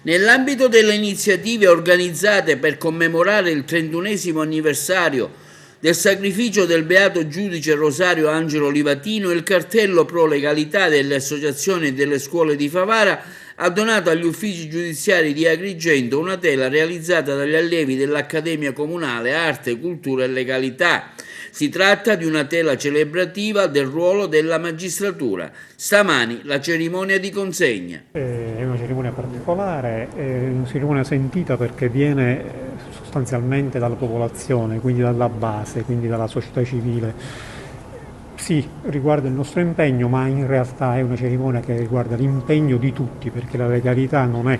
Nell'ambito delle iniziative organizzate per commemorare il 31esimo anniversario del sacrificio del beato giudice Rosario Angelo Livatino, il cartello pro legalità delle associazioni e delle scuole di Favara ha donato agli uffici giudiziari di Agrigento una tela realizzata dagli allievi dell'Accademia Comunale Arte, Cultura e Legalità. Si tratta di una tela celebrativa del ruolo della magistratura. Stamani la cerimonia di consegna. È una cerimonia particolare, è una cerimonia sentita perché viene sostanzialmente dalla popolazione, quindi dalla base, quindi dalla società civile. Sì, riguarda il nostro impegno, ma in realtà è una cerimonia che riguarda l'impegno di tutti, perché la legalità non è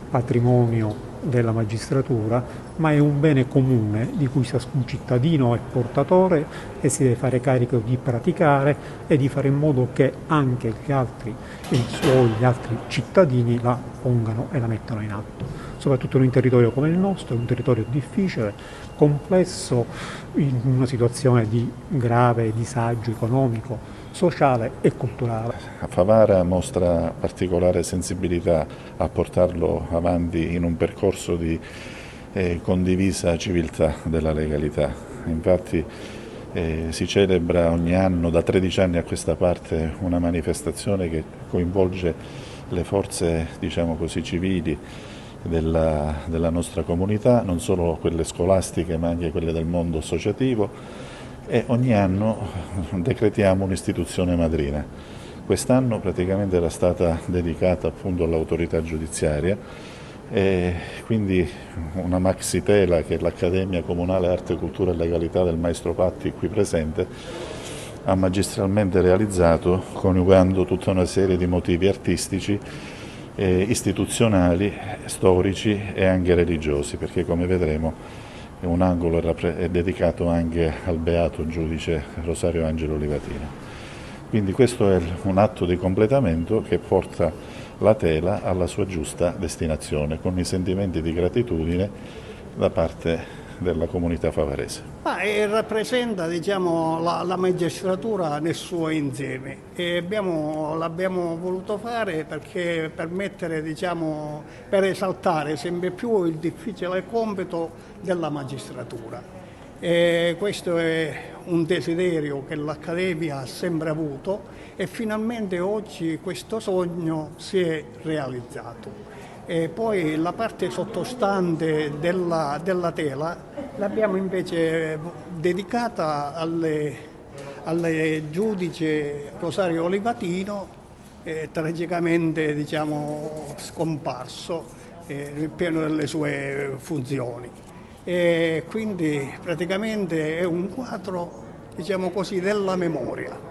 patrimonio della magistratura, ma è un bene comune di cui ciascun cittadino è portatore e si deve fare carico di praticare e di fare in modo che anche gli altri cittadini la pongano e la mettano in atto, soprattutto in un territorio come il nostro, un territorio difficile, complesso, in una situazione di grave disagio economico, sociale e culturale. Favara mostra particolare sensibilità a portarlo avanti in un percorso di condivisa civiltà della legalità. Infatti si celebra ogni anno, da 13 anni a questa parte, una manifestazione che coinvolge le forze, diciamo così, civili della nostra comunità, non solo quelle scolastiche ma anche quelle del mondo associativo, e ogni anno decretiamo un'istituzione madrina. Quest'anno praticamente era stata dedicata appunto all'autorità giudiziaria e quindi una maxi tela che l'Accademia Comunale Arte, Cultura e Legalità del Maestro Patti qui presente ha magistralmente realizzato, coniugando tutta una serie di motivi artistici, istituzionali, storici e anche religiosi, perché come vedremo un angolo è dedicato anche al beato giudice Rosario Angelo Livatino. Quindi questo è un atto di completamento che porta la tela alla sua giusta destinazione, con i sentimenti di gratitudine da parte della comunità favarese. Rappresenta, diciamo, la magistratura nel suo insieme e l'abbiamo voluto fare perché diciamo, per esaltare sempre più il difficile compito della magistratura. E questo è un desiderio che l'Accademia ha sempre avuto e finalmente oggi questo sogno si è realizzato. E poi la parte sottostante della tela l'abbiamo invece dedicata al giudice Rosario Livatino, tragicamente, diciamo, scomparso nel pieno delle sue funzioni. E quindi praticamente è un quadro, diciamo così, della memoria.